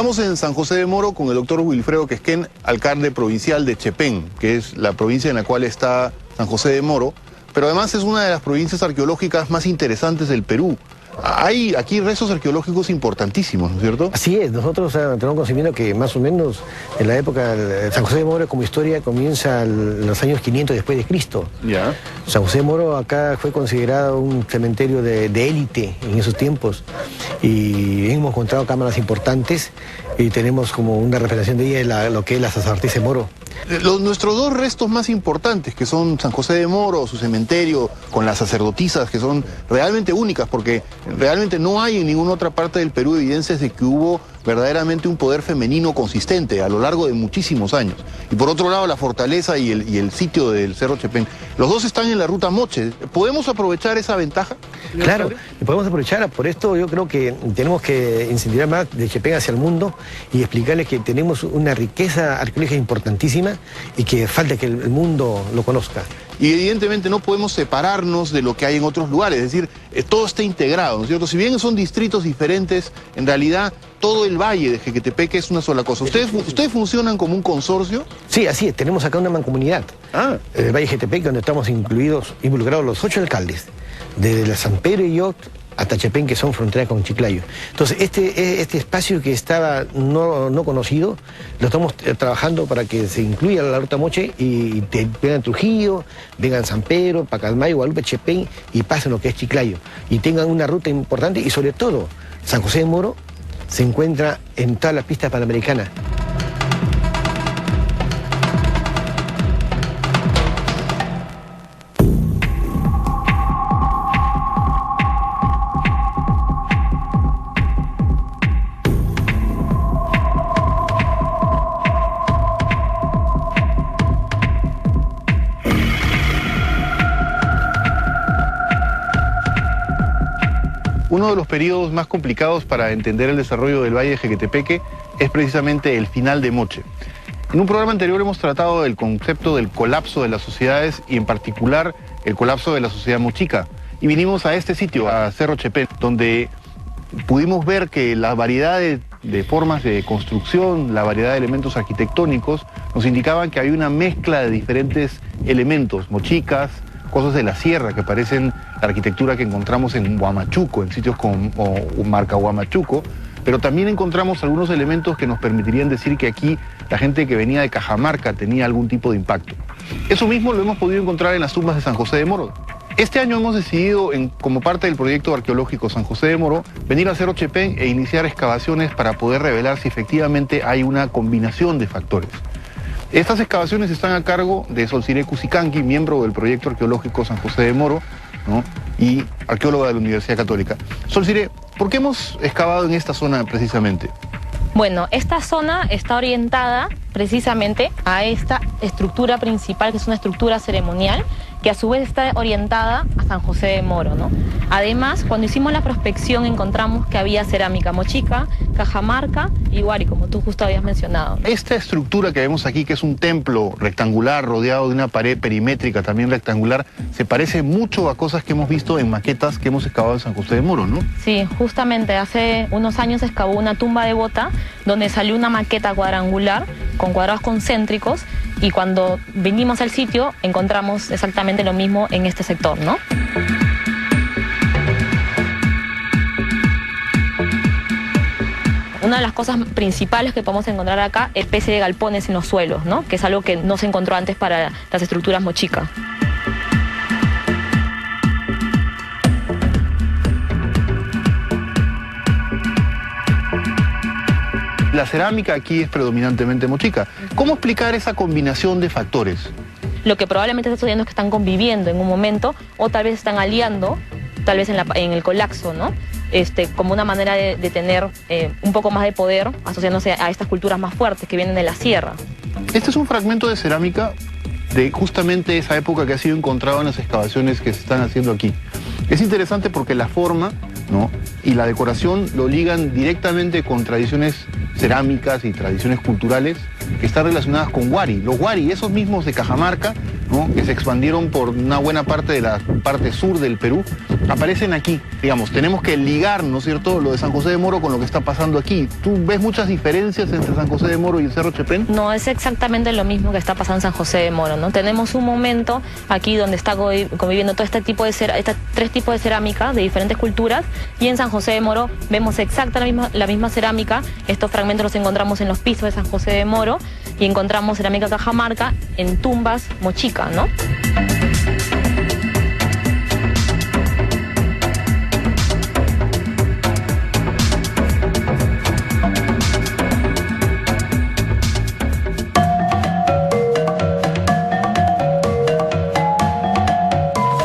Estamos en San José de Moro con el doctor Wilfredo Quesquén, alcalde provincial de Chepén, que es la provincia en la cual está San José de Moro, pero además es una de las provincias arqueológicas más interesantes del Perú. Hay aquí restos arqueológicos importantísimos, ¿no es cierto? Así es, nosotros tenemos conocimiento que más o menos en la época, San José de Moro como historia comienza en los años 500 después de Cristo. Ya. San José de Moro acá fue considerado un cementerio de élite en esos tiempos y hemos encontrado cámaras importantes y tenemos como una referencia de ella lo que es la sacerdotisa de Moro. Nuestros dos restos más importantes, que son San José de Moro, su cementerio, con las sacerdotisas, que son realmente únicas, porque realmente no hay en ninguna otra parte del Perú evidencias de que hubo verdaderamente un poder femenino consistente a lo largo de muchísimos años. Y por otro lado, la fortaleza y el sitio del Cerro Chepén. Los dos están en la ruta Moche. ¿Podemos aprovechar esa ventaja? Claro, y podemos aprovechar. Por esto yo creo que tenemos que incentivar más de Chepén hacia el mundo y explicarles que tenemos una riqueza arqueológica importantísima y que falta que el mundo lo conozca. Y evidentemente no podemos separarnos de lo que hay en otros lugares, es decir, todo está integrado, ¿no es cierto? Si bien son distritos diferentes, en realidad todo el valle de Jequetepeque es una sola cosa. ¿Ustedes funcionan como un consorcio? Sí, así es, tenemos acá una mancomunidad. El Valle de Jequetepeque, donde estamos involucrados los 8 alcaldes, desde la San Pedro y Yoc hasta Chepén, que son fronteras con Chiclayo. Entonces, este espacio que estaba no conocido, lo estamos trabajando para que se incluya la ruta Moche y vengan Trujillo, vengan San Pedro, Pacalmayo, Guadalupe, Chepén y pasen lo que es Chiclayo. Y tengan una ruta importante y sobre todo, San José de Moro se encuentra en toda la pista panamericana. Uno de los periodos más complicados para entender el desarrollo del Valle de Jequetepeque es precisamente el final de Moche. En un programa anterior hemos tratado del concepto del colapso de las sociedades y en particular el colapso de la sociedad mochica. Y vinimos a este sitio, a Cerro Chepén, donde pudimos ver que la variedad de formas de construcción, la variedad de elementos arquitectónicos, nos indicaban que hay una mezcla de diferentes elementos, mochicas, cosas de la sierra que parecen la arquitectura que encontramos en Huamachuco, en sitios como marca Huamachuco, pero también encontramos algunos elementos que nos permitirían decir que aquí la gente que venía de Cajamarca tenía algún tipo de impacto. Eso mismo lo hemos podido encontrar en las tumbas de San José de Moro. Este año hemos decidido, como parte del proyecto arqueológico San José de Moro, venir a Cerro Chepén e iniciar excavaciones para poder revelar si efectivamente hay una combinación de factores. Estas excavaciones están a cargo de Solciré Cusicanqui, miembro del proyecto arqueológico San José de Moro, ¿no? Y arqueóloga de la Universidad Católica. Solciré, ¿por qué hemos excavado en esta zona precisamente? Bueno, esta zona está orientada precisamente a esta estructura principal, que es una estructura ceremonial, que a su vez está orientada a San José de Moro, ¿no? Además, cuando hicimos la prospección encontramos que había cerámica mochica, Cajamarca y Huari, como tú justo habías mencionado. Esta estructura que vemos aquí, que es un templo rectangular rodeado de una pared perimétrica también rectangular, se parece mucho a cosas que hemos visto en maquetas que hemos excavado en San José de Moro, ¿no? Sí, justamente hace unos años se excavó una tumba devota donde salió una maqueta cuadrangular con cuadrados concéntricos y cuando vinimos al sitio encontramos exactamente lo mismo en este sector, ¿no? Una de las cosas principales que podemos encontrar acá es especie de galpones en los suelos, ¿no? Que es algo que no se encontró antes para las estructuras mochicas. La cerámica aquí es predominantemente mochica. ¿Cómo explicar esa combinación de factores? Lo que probablemente está sucediendo es que están conviviendo en un momento o tal vez están aliando, tal vez en el colapso, ¿no? Como una manera de tener un poco más de poder asociándose a estas culturas más fuertes que vienen de la sierra. Este es un fragmento de cerámica de justamente esa época que ha sido encontrado en las excavaciones que se están haciendo aquí. Es interesante porque la forma, ¿no?, y la decoración lo ligan directamente con tradiciones cerámicas y tradiciones culturales que están relacionadas con Huari. Los Huari, esos mismos de Cajamarca, ¿no?, que se expandieron por una buena parte de la parte sur del Perú, aparecen aquí. Digamos, tenemos que ligar, ¿no es cierto?, lo de San José de Moro con lo que está pasando aquí. ¿Tú ves muchas diferencias entre San José de Moro y el Cerro Chepén? No, es exactamente lo mismo que está pasando en San José de Moro, ¿no? Tenemos un momento aquí donde está conviviendo todo este tipo de estos tres tipos de cerámica de diferentes culturas, y en San José de Moro vemos exactamente la misma cerámica. Estos fragmentos los encontramos en los pisos de San José de Moro, y encontramos cerámica cajamarca en tumbas mochica, ¿no?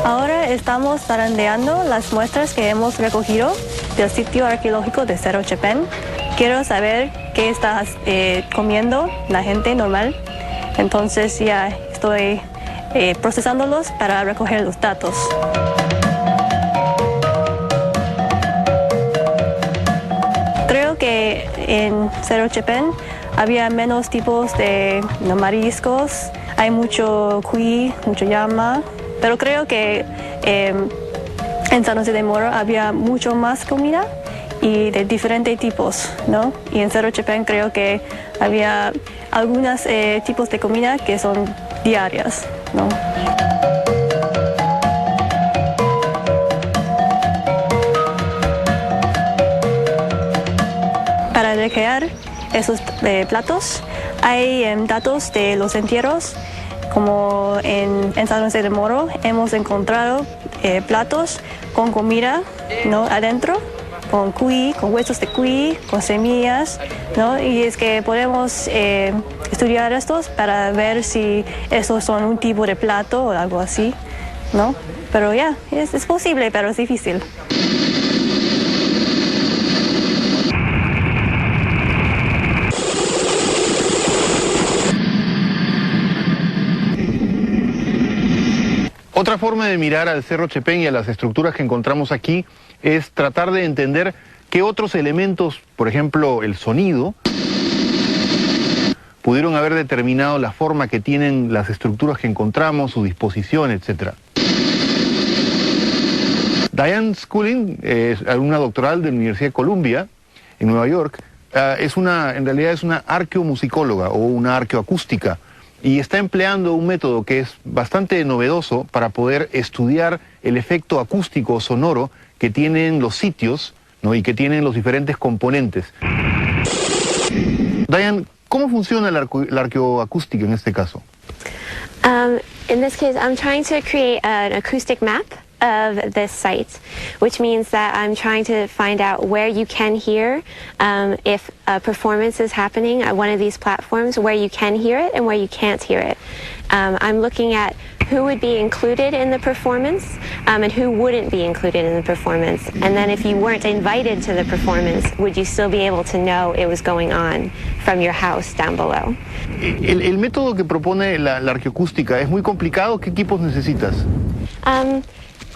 Ahora estamos zarandeando las muestras que hemos recogido del sitio arqueológico de Cerro Chepén. Quiero saber qué está comiendo la gente normal. Entonces ya estoy procesándolos para recoger los datos. Creo que en Cerro Chepén había menos tipos de mariscos. Hay mucho cuy, mucho llama. Pero creo que en San José de Moro había mucho más comida y de diferentes tipos, ¿no? Y en Cerro Chepén creo que había algunos tipos de comida que son diarias, ¿no? Para recrear esos platos hay datos de los entierros. Como en San José de Moro hemos encontrado platos con comida, ¿no?, adentro, con cuy, con huesos de cuy, con semillas, ¿no? Y es que podemos estudiar estos para ver si estos son un tipo de plato o algo así, ¿no? Pero ya, es posible, pero es difícil. Otra forma de mirar al Cerro Chepén y a las estructuras que encontramos aquí es tratar de entender qué otros elementos, por ejemplo el sonido, pudieron haber determinado la forma que tienen las estructuras que encontramos, su disposición, etc. Diane Schooling es alumna doctoral de la Universidad de Columbia, en Nueva York. En realidad es una arqueomusicóloga o una arqueoacústica, y está empleando un método que es bastante novedoso para poder estudiar el efecto acústico o sonoro que tienen los sitios, ¿no?, y que tienen los diferentes componentes. Diane, ¿cómo funciona la arqueoacústica en este caso? In this case, I'm trying to create an acoustic map of this site, which means that I'm trying to find out where you can hear if a performance is happening at one of these platforms, where you can hear it and where you can't hear it. I'm looking at who would be included in the performance and who wouldn't be included in the performance. And then if you weren't invited to the performance, would you still be able to know it was going on from your house down below? El método que propone la arqueoacústica es muy complicado. ¿Qué equipos necesitas?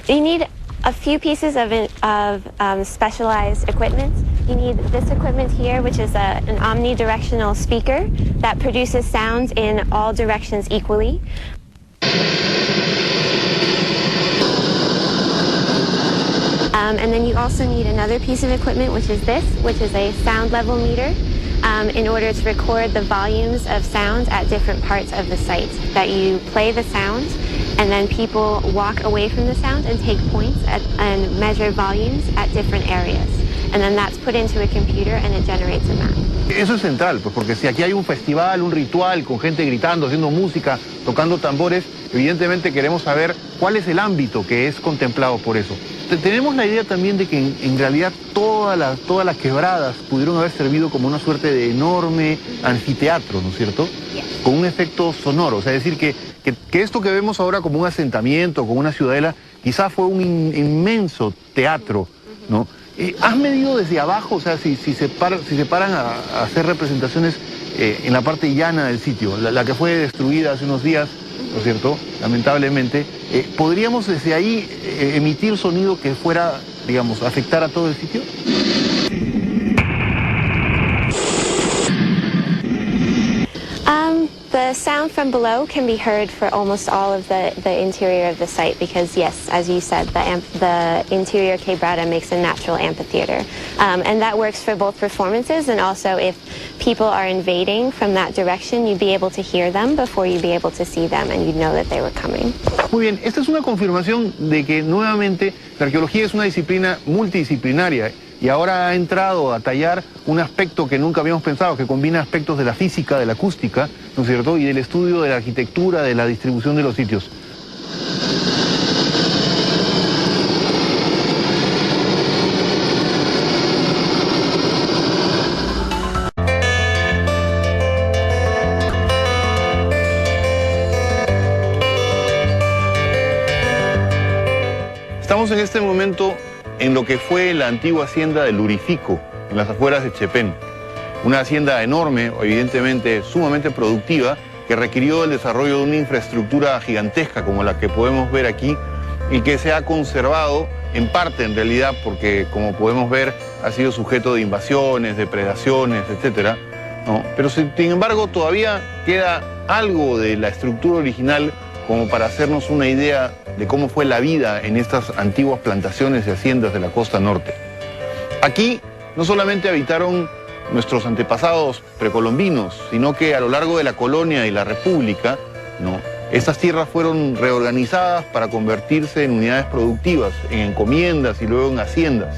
You need a few pieces of specialized equipment. You need this equipment here, which is an omnidirectional speaker that produces sounds in all directions equally. And then you also need another piece of equipment, which is this, which is a sound level meter, in order to record the volumes of sound at different parts of the site. That you play the sound, and then people walk away from the sound and take points and measure volumes at different areas. And then that's put into a computer and it generates a map. Eso es central, pues, porque si aquí hay un festival, un ritual, con gente gritando, haciendo música, tocando tambores, evidentemente queremos saber cuál es el ámbito que es contemplado por eso. Tenemos la idea también de que en realidad todas las quebradas pudieron haber servido como una suerte de enorme anfiteatro, ¿no es cierto? Yes. Con un efecto sonoro, o sea, es decir, que esto que vemos ahora como un asentamiento, como una ciudadela, quizás fue un inmenso teatro, ¿no? ¿Has medido desde abajo, o sea, si se paran a hacer representaciones en la parte llana del sitio, la que fue destruida hace unos días, ¿no es cierto?, lamentablemente, ¿podríamos desde ahí emitir sonido que fuera, digamos, afectar a todo el sitio? The sound from below can be heard for almost all of the interior of the site because, yes, as you said, the interior quebrada makes a natural amphitheater. And that works for both performances and also if people are invading from that direction, you'd be able to hear them before you'd be able to see them and you'd know that they were coming. Muy bien, esta es una confirmación de que nuevamente la arqueología es una disciplina multidisciplinaria y ahora ha entrado a tallar un aspecto que nunca habíamos pensado, que combina aspectos de la física, de la acústica, ¿no es cierto?, y del estudio de la arquitectura, de la distribución de los sitios. Estamos en este momento en lo que fue la antigua hacienda de Lurifico, en las afueras de Chepén. Una hacienda enorme, evidentemente sumamente productiva, que requirió el desarrollo de una infraestructura gigantesca como la que podemos ver aquí y que se ha conservado en parte en realidad porque, como podemos ver, ha sido sujeto de invasiones, depredaciones, etc., ¿no? Pero sin embargo todavía queda algo de la estructura original como para hacernos una idea de cómo fue la vida en estas antiguas plantaciones y haciendas de la costa norte. Aquí no solamente habitaron nuestros antepasados precolombinos, sino que a lo largo de la colonia y la república, ¿no?, estas tierras fueron reorganizadas para convertirse en unidades productivas, en encomiendas y luego en haciendas,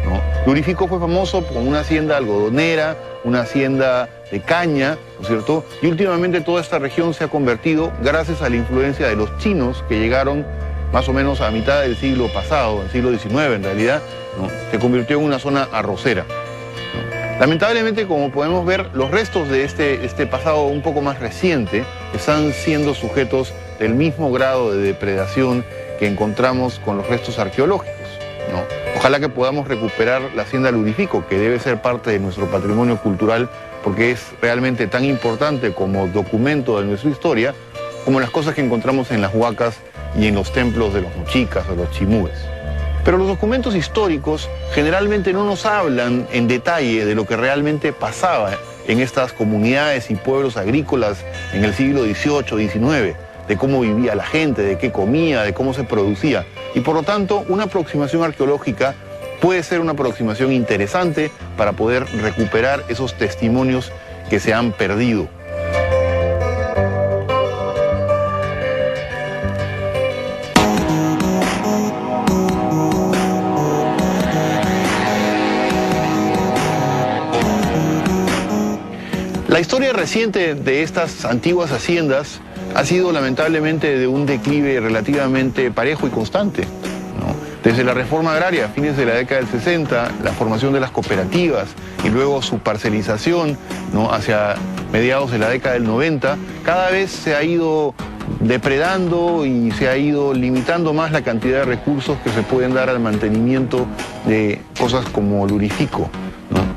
¿no? Lurifico fue famoso como una hacienda algodonera, una hacienda de caña, ¿no es cierto? Y últimamente toda esta región se ha convertido, gracias a la influencia de los chinos que llegaron más o menos a mitad del siglo pasado, el siglo XIX en realidad, ¿no?, se convirtió en una zona arrocera, ¿no? Lamentablemente, como podemos ver, los restos de este pasado un poco más reciente están siendo sujetos del mismo grado de depredación que encontramos con los restos arqueológicos, ¿no? Ojalá que podamos recuperar la hacienda Lurifico, que debe ser parte de nuestro patrimonio cultural, porque es realmente tan importante como documento de nuestra historia, como las cosas que encontramos en las huacas y en los templos de los mochicas o los chimúes. Pero los documentos históricos generalmente no nos hablan en detalle de lo que realmente pasaba en estas comunidades y pueblos agrícolas en el siglo XVIII, XIX, de cómo vivía la gente, de qué comía, de cómo se producía. Y por lo tanto, una aproximación arqueológica puede ser una aproximación interesante para poder recuperar esos testimonios que se han perdido. La historia reciente de estas antiguas haciendas ha sido lamentablemente de un declive relativamente parejo y constante, ¿no? Desde la reforma agraria a fines de la década del 60, la formación de las cooperativas y luego su parcelización, ¿no?, hacia mediados de la década del 90, cada vez se ha ido depredando y se ha ido limitando más la cantidad de recursos que se pueden dar al mantenimiento de cosas como Lurifico, ¿no?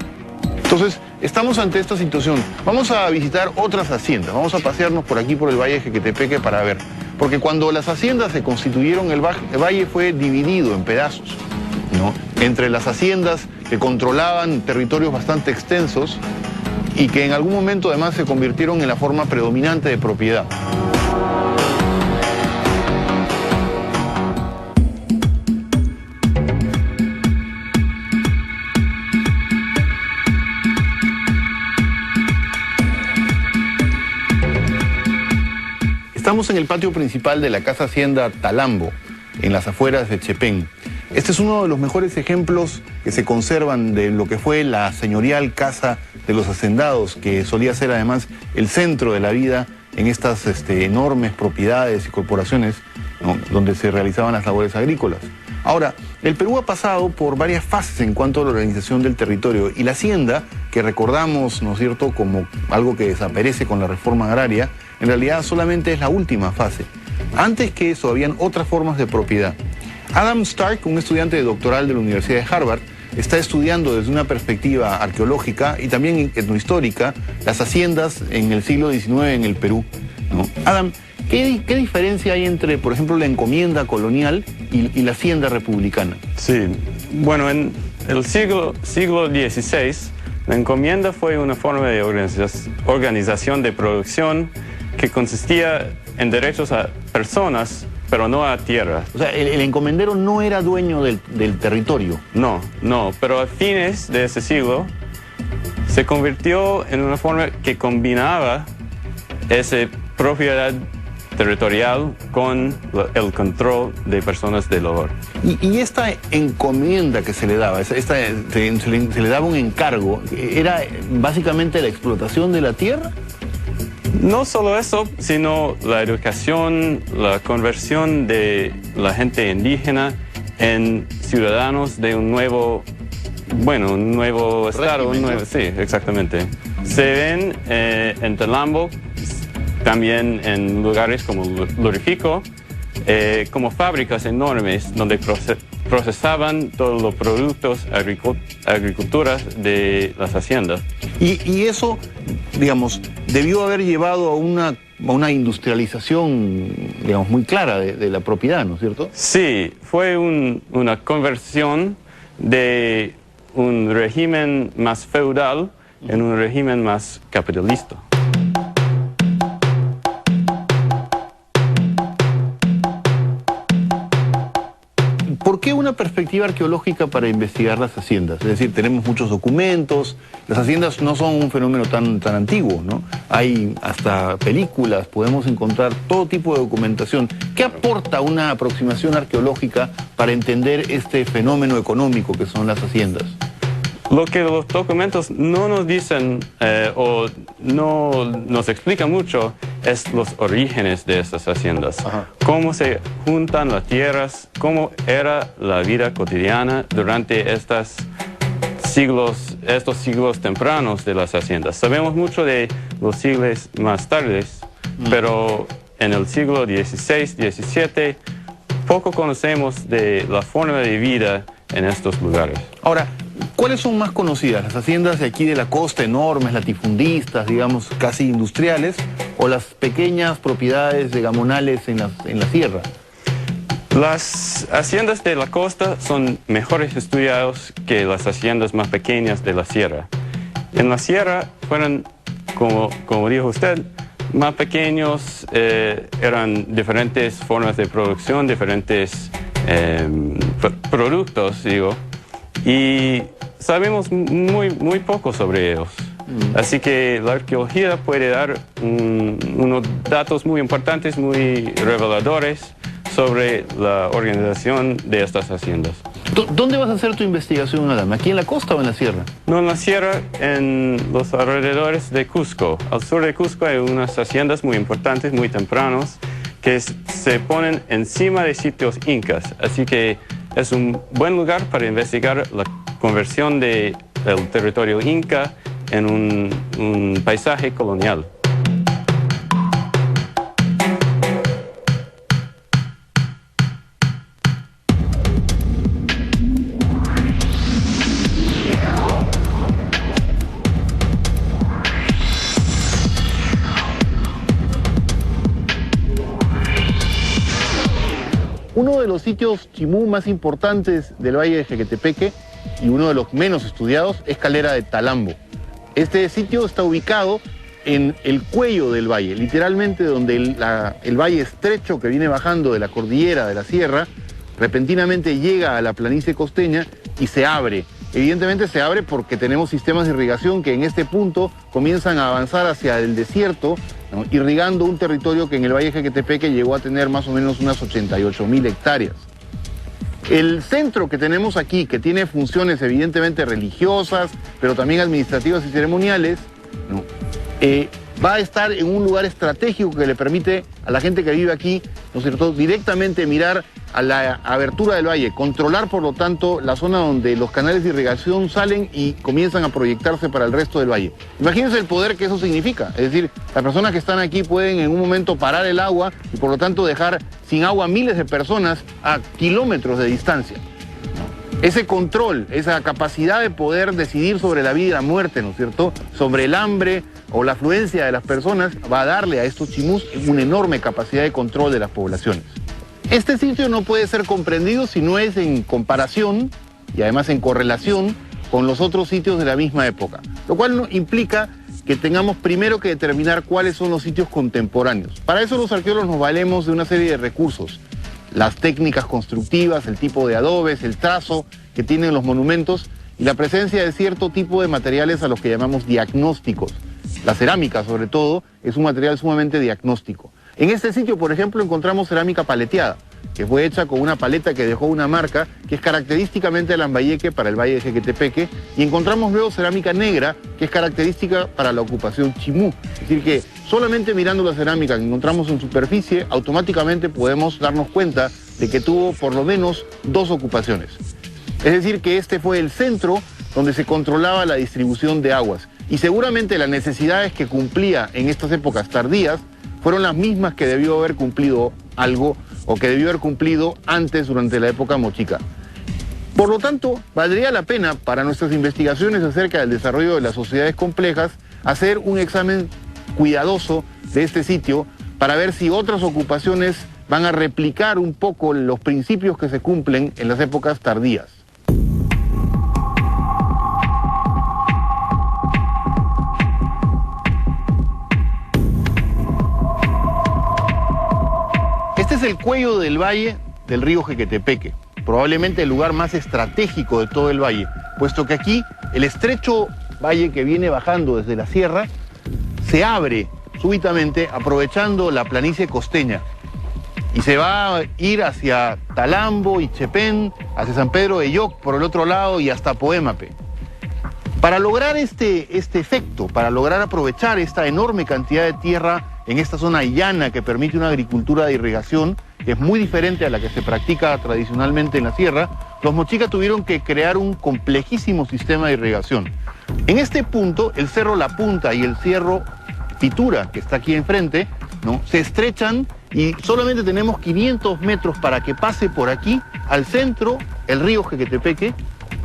Entonces, estamos ante esta situación. Vamos a visitar otras haciendas, vamos a pasearnos por aquí, por el Valle de Jequetepeque para ver. Porque cuando las haciendas se constituyeron, el valle fue dividido en pedazos, ¿no?, entre las haciendas que controlaban territorios bastante extensos y que en algún momento además se convirtieron en la forma predominante de propiedad. Estamos en el patio principal de la Casa Hacienda Talambo, en las afueras de Chepén. Este es uno de los mejores ejemplos que se conservan de lo que fue la señorial casa de los hacendados, que solía ser además el centro de la vida en estas enormes propiedades y corporaciones, ¿no?, donde se realizaban las labores agrícolas. Ahora, el Perú ha pasado por varias fases en cuanto a la organización del territorio y la hacienda, que recordamos, ¿no es cierto?, como algo que desaparece con la reforma agraria, en realidad solamente es la última fase. Antes que eso habían otras formas de propiedad. Adam Stark, un estudiante de doctoral de la Universidad de Harvard, está estudiando desde una perspectiva arqueológica y también etnohistórica las haciendas en el siglo XIX en el Perú, ¿no? Adam, ¿qué diferencia hay entre, por ejemplo, la encomienda colonial y la hacienda republicana? Sí, bueno, en el siglo XVI, la encomienda fue una forma de organización de producción que consistía en derechos a personas, pero no a tierra. O sea, el encomendero no era dueño del territorio. No, pero a fines de ese siglo se convirtió en una forma que combinaba esa propiedad territorial con el control de personas del hogar. Y esta encomienda que se le daba, se le daba un encargo, ¿era básicamente la explotación de la tierra? No solo eso, sino la educación, la conversión de la gente indígena en ciudadanos de un nuevo estado. Sí, exactamente. Se ven en Talambo, también en lugares como Lurifico, como fábricas enormes donde procesaban todos los productos agriculturas de las haciendas. Y eso, digamos, debió haber llevado a una industrialización, digamos, muy clara de la propiedad, ¿no es cierto? Sí, fue una conversión de un régimen más feudal en un régimen más capitalista. ¿Por qué una perspectiva arqueológica para investigar las haciendas? Es decir, tenemos muchos documentos, las haciendas no son un fenómeno tan antiguo, ¿no? Hay hasta películas, podemos encontrar todo tipo de documentación. ¿Qué aporta una aproximación arqueológica para entender este fenómeno económico que son las haciendas? Lo que los documentos no nos dicen o no nos explican mucho es los orígenes de estas haciendas. Ajá. Cómo se juntan las tierras, cómo era la vida cotidiana durante estos siglos tempranos de las haciendas. Sabemos mucho de los siglos más tardes, pero en el siglo XVI, XVII, poco conocemos de la forma de vida en estos lugares. Ahora, ¿cuáles son más conocidas? ¿Las haciendas de aquí de la costa, enormes, latifundistas, digamos, casi industriales, o las pequeñas propiedades de gamonales en la sierra? Las haciendas de la costa son mejores estudiadas que las haciendas más pequeñas de la sierra. En la sierra fueron, como dijo usted, más pequeños, eran diferentes formas de producción, diferentes productos, digo, y sabemos muy poco sobre ellos. Así que la arqueología puede dar unos datos muy importantes, muy reveladores sobre la organización de estas haciendas. ¿Dónde vas a hacer tu investigación, Adam? ¿Aquí en la costa o en la sierra? No, en la sierra, en los alrededores de Cusco. Al sur de Cusco hay unas haciendas muy importantes, muy tempranos, que se ponen encima de sitios incas. Así que es un buen lugar para investigar la conversión del territorio inca en un paisaje colonial. Uno de los sitios chimú más importantes del Valle de Jequetepeque y uno de los menos estudiados es Calera de Talambo. Este sitio está ubicado en el cuello del valle, literalmente donde el valle estrecho que viene bajando de la cordillera de la sierra, repentinamente llega a la planicie costeña y se abre. Evidentemente se abre porque tenemos sistemas de irrigación que en este punto comienzan a avanzar hacia el desierto, ¿no?, irrigando un territorio que en el Valle de Jequetepeque llegó a tener más o menos unas 88.000 hectáreas. El centro que tenemos aquí, que tiene funciones evidentemente religiosas, pero también administrativas y ceremoniales, ¿no?, va a estar en un lugar estratégico que le permite a la gente que vive aquí, ¿no es cierto?, directamente mirar a la abertura del valle, controlar por lo tanto la zona donde los canales de irrigación salen y comienzan a proyectarse para el resto del valle. Imagínense el poder que eso significa, es decir, las personas que están aquí pueden en un momento parar el agua y por lo tanto dejar sin agua a miles de personas a kilómetros de distancia. Ese control, esa capacidad de poder decidir sobre la vida y la muerte, ¿no es cierto?, sobre el hambre o la afluencia de las personas, va a darle a estos chimús una enorme capacidad de control de las poblaciones. Este sitio no puede ser comprendido si no es en comparación y además en correlación con los otros sitios de la misma época, lo cual implica que tengamos primero que determinar cuáles son los sitios contemporáneos. Para eso los arqueólogos nos valemos de una serie de recursos. Las técnicas constructivas, el tipo de adobes, el trazo que tienen los monumentos y la presencia de cierto tipo de materiales a los que llamamos diagnósticos. La cerámica, sobre todo, es un material sumamente diagnóstico. En este sitio, por ejemplo, encontramos cerámica paleteada, que fue hecha con una paleta que dejó una marca que es característicamente de Lambayeque para el Valle de Jequetepeque, y encontramos luego cerámica negra, que es característica para la ocupación chimú. Es decir, que solamente mirando la cerámica que encontramos en superficie, automáticamente podemos darnos cuenta de que tuvo por lo menos 2 ocupaciones. Es decir, que este fue el centro donde se controlaba la distribución de aguas, y seguramente las necesidades que cumplía en estas épocas tardías fueron las mismas que debió haber cumplido algo o que debió haber cumplido antes durante la época mochica. Por lo tanto, valdría la pena para nuestras investigaciones acerca del desarrollo de las sociedades complejas hacer un examen cuidadoso de este sitio para ver si otras ocupaciones van a replicar un poco los principios que se cumplen en las épocas tardías. Este es el cuello del valle del río Jequetepeque, probablemente el lugar más estratégico de todo el valle, puesto que aquí el estrecho valle que viene bajando desde la sierra se abre súbitamente aprovechando la planicie costeña y se va a ir hacia Talambo y Chepén, hacia San Pedro de Yoc por el otro lado y hasta Poémape. Para lograr este efecto, para lograr aprovechar esta enorme cantidad de tierra en esta zona llana que permite una agricultura de irrigación, que es muy diferente a la que se practica tradicionalmente en la sierra, los mochicas tuvieron que crear un complejísimo sistema de irrigación. En este punto, el cerro La Punta y el cerro Pitura, que está aquí enfrente, ¿no?, se estrechan y solamente tenemos 500 metros para que pase por aquí al centro el río Jequetepeque,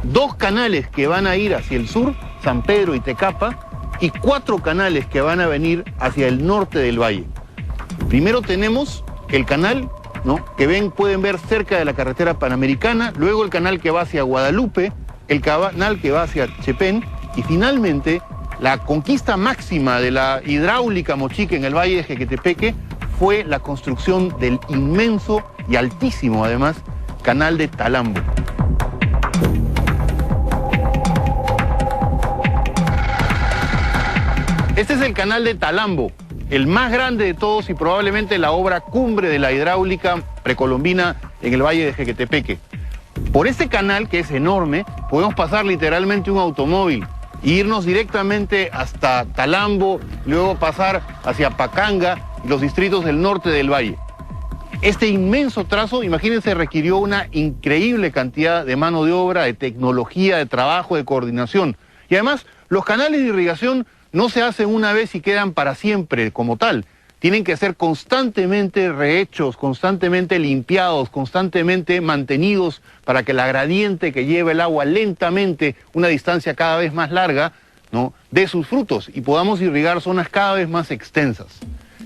2 canales que van a ir hacia el sur, San Pedro y Tecapa, y 4 canales que van a venir hacia el norte del valle. Primero tenemos el canal, ¿no?, que pueden ver cerca de la carretera panamericana, luego el canal que va hacia Guadalupe, el canal que va hacia Chepén, y finalmente la conquista máxima de la hidráulica mochica en el valle de Jequetepeque fue la construcción del inmenso y altísimo, además, canal de Talambo. Este es el canal de Talambo, el más grande de todos y probablemente la obra cumbre de la hidráulica precolombina en el valle de Jequetepeque. Por este canal, que es enorme, podemos pasar literalmente un automóvil e irnos directamente hasta Talambo, luego pasar hacia Pacanga y los distritos del norte del valle. Este inmenso trazo, imagínense, requirió una increíble cantidad de mano de obra, de tecnología, de trabajo, de coordinación. Y además, los canales de irrigación no se hacen una vez y quedan para siempre como tal. Tienen que ser constantemente rehechos, constantemente limpiados, constantemente mantenidos para que la gradiente que lleva el agua lentamente, una distancia cada vez más larga, ¿no?, dé sus frutos y podamos irrigar zonas cada vez más extensas.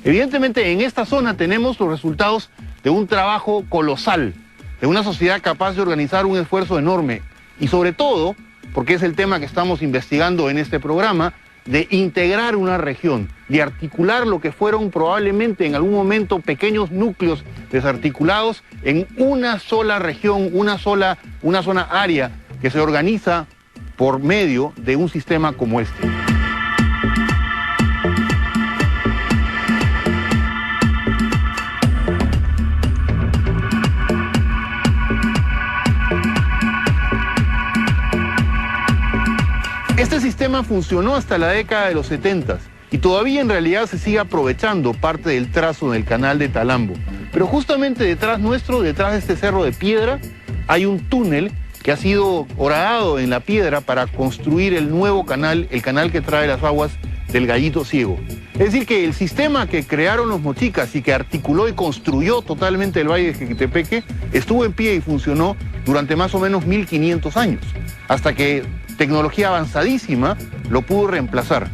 Evidentemente, en esta zona tenemos los resultados de un trabajo colosal, de una sociedad capaz de organizar un esfuerzo enorme y sobre todo, porque es el tema que estamos investigando en este programa, de integrar una región, de articular lo que fueron probablemente en algún momento pequeños núcleos desarticulados en una sola región, una zona área que se organiza por medio de un sistema como este. Este sistema funcionó hasta la década de los 70 y todavía en realidad se sigue aprovechando parte del trazo del canal de Talambo. Pero justamente detrás nuestro, detrás de este cerro de piedra, hay un túnel que ha sido horadado en la piedra para construir el nuevo canal, el canal que trae las aguas del Gallito Ciego. Es decir, que el sistema que crearon los mochicas y que articuló y construyó totalmente el valle de Jequetepeque estuvo en pie y funcionó durante más o menos 1500 años, hasta que tecnología avanzadísima lo pudo reemplazar.